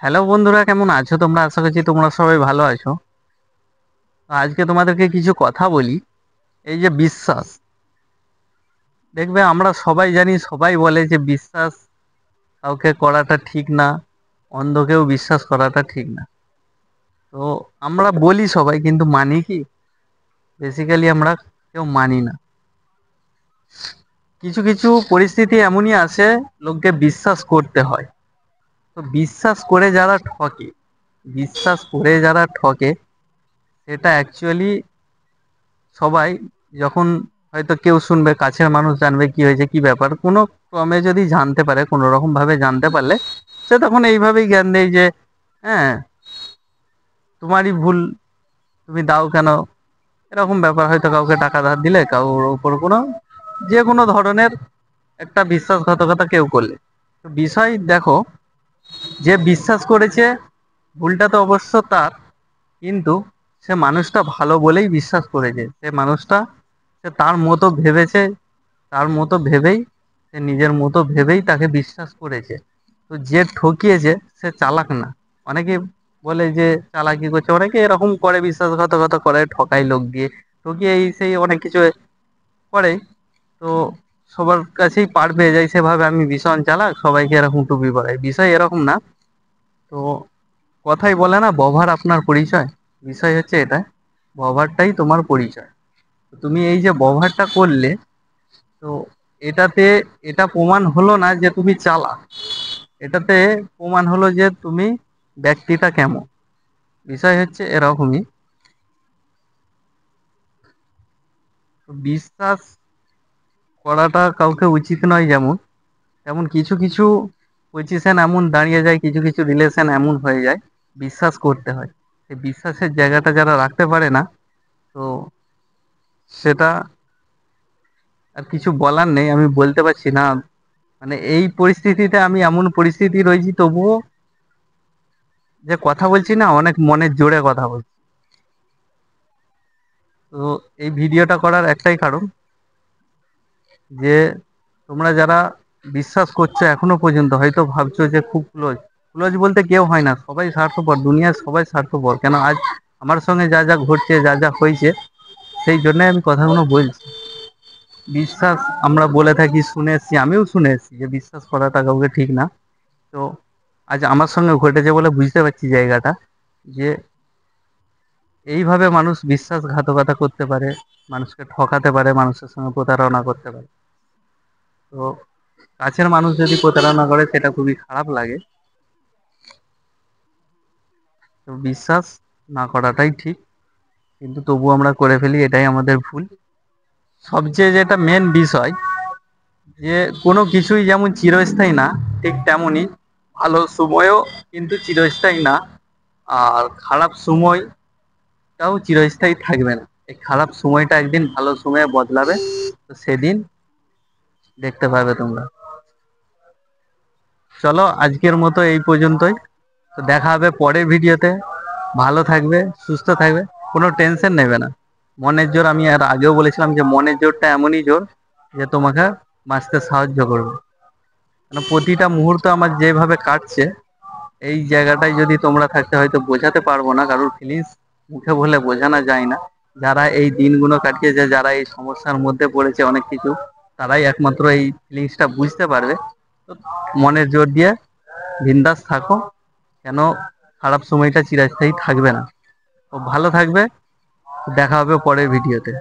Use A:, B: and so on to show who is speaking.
A: Hello বন্ধুরা, কেমন আছো তোমরা? আশা করছি তোমরা সবাই ভালো আছো। তো আজকে তোমাদেরকে কিছু কথা বলি। এই যে বিশ্বাস, দেখবে আমরা সবাই জানি, সবাই বলে যে বিশ্বাস কাউকে করাটা ঠিক না, অন্ধকেও বিশ্বাস করাটা ঠিক না। তো আমরা বলি সবাই, কিন্তু মানি কি? বেসিক্যালি আমরা কেউ মানি না। কিছু কিছু পরিস্থিতি এমনই আসে, লোককে বিশ্বাস করতে হয়। তো বিশ্বাস করে যারা ঠকে সেটা অ্যাকচুয়ালি সবাই, যখন হয়তো কেউ শুনবে, কাছের মানুষ জানবে কি হয়েছে, কি ব্যাপার, কোনো ক্রমে যদি জানতে পারে, কোনো রকম ভাবে জানতে পারলে সে তখন এইভাবেই জ্ঞান দেয় যে হ্যাঁ, তোমারই ভুল, তুমি দাও কেন, এরকম ব্যাপার। হয়তো কাউকে টাকা ধার দিলে, কারোর উপর কোনো যে কোনো ধরনের একটা বিশ্বাসঘাতকতা কেউ করলে, তো বিষয় দেখো, যে বিশ্বাস করেছে, ভুলটা তো অবশ্য তার, কিন্তু সে মানুষটা ভালো বলেই বিশ্বাস করেছে। সে মানুষটা, সে তার মতো ভেবেছে, তার মতো ভেবেই, সে নিজের মতো ভেবেই তাকে বিশ্বাস করেছে। তো যে ঠকিয়েছে সে চালাক না। অনেকে বলে যে চালাকি করছে, অনেকে এরকম করে, বিশ্বাসঘাতকতা করে, ঠকায় লোক দিয়ে, ঠকিয়ে এই সেই অনেক কিছু করে। তো সবার কাছেই পার পেয়ে যায়, সেভাবে আমি ভীষণ চালাক, সবাইকে এরকম টুপি পরাই। বিষয় এরকম না। তো কথাই বলে না, ব্যবহার আপনার পরিচয়। বিষয় হচ্ছে এটা, ব্যবহারটাই তোমার পরিচয়। তো তুমি এই যে ব্যবহারটা করলে, তো এটাতে এটা প্রমাণ হলো না যে তুমি চালাক, এটাতে প্রমাণ হলো যে তুমি ব্যক্তিটা কেমন। বিষয় হচ্ছে এরকমই। তো বিশ্বাস করাটা কাউকে উচিত নয়, যেমন তেমন কিছু কিছু পজিশন এমন দাঁড়িয়ে যায়, কিছু কিছু রিলেশন এমন হয়ে যায়, বিশ্বাস করতে হয়। সেই বিশ্বাসের জায়গাটা যারা রাখতে পারে না, তো সেটা আর কিছু বলার নেই, আমি বলতে পারছি না। মানে এই পরিস্থিতিতে, আমি এমন পরিস্থিতি রয়েছি, তবুও যে কথা বলছি না, অনেক মনের জোরে কথা বলছি। তো এই ভিডিওটা করার একটাই কারণ, যে তোমরা যারা বিশ্বাস করছো এখনো পর্যন্ত, হয়তো ভাবছো যে খুব ক্লোজ, ক্লোজ বলতে কেউ হয় না, সবাই স্বার্থপর, দুনিয়ার সবাই স্বার্থপর। কেন আজ আমার সঙ্গে যা যা ঘটছে, যা যা হয়েছে, সেই জন্য আমি কথাগুলো বলছি। বিশ্বাস আমরা বলে থাকি, শুনে এসছি, আমিও শুনে এসছি যে বিশ্বাস করাটা কাউকে ঠিক না। তো আজ আমার সঙ্গে ঘটেছে বলে বুঝতে পারছি জায়গাটা, যে এইভাবে মানুষ বিশ্বাসঘাতকতা করতে পারে, মানুষকে ঠকাতে পারে, মানুষের সঙ্গে প্রতারণা করতে পারে। তো কাছের মানুষ যদি প্রতারণা করে, সেটা খুবই খারাপ লাগে। তো বিশ্বাস না করাটাই ঠিক, কিন্তু তবু আমরা করে ফেলি, এটাই আমাদের ভুল। সবচেয়ে যেটা মেন বিষয়, যে কোনো কিছুই যেমন চিরস্থায়ী না, ঠিক তেমনই ভালো সময়ও কিন্তু চিরস্থায়ী না। আর খারাপ সময়টাও চিরস্থায়ী থাকবে না। এই খারাপ সময়টা একদিন ভালো সময়ে বদলাবে, তো সেদিন দেখতে পাবে তোমরা। চলো আজকের মতো এই পর্যন্তই। তো দেখা হবে পরের ভিডিওতে। ভালো থাকবে, সুস্থ থাকবে, কোনো টেনশন নেবে না। মনের জোর, আমি আর আগেও বলেছিলাম যে মনের জোরটা এমনই জোর যে তোমাকে বাঁচতে সাহায্য করবে। মানে প্রতিটা মুহূর্ত আমার যেভাবে কাটছে, এই জায়গাটায় যদি তোমরা থাকতে, হয়তো বোঝাতে পারবো না, কারোর ফিলিংস মুখে বলে বোঝানো যায় না। যারা এই দিনগুলো কাটিয়েছে, যারা এই সমস্যার মধ্যে পড়েছে অনেক কিছু, তারাই একমাত্র এই ফিলিংসটা বুঝতে পারবে। তো মনের জোর দিয়ে বিন্দাস থাকো, কেন খারাপ সময়টা চিরস্থায়ী থাকবে না। তো ভালো থাকবে, দেখা হবে পরের ভিডিওতে।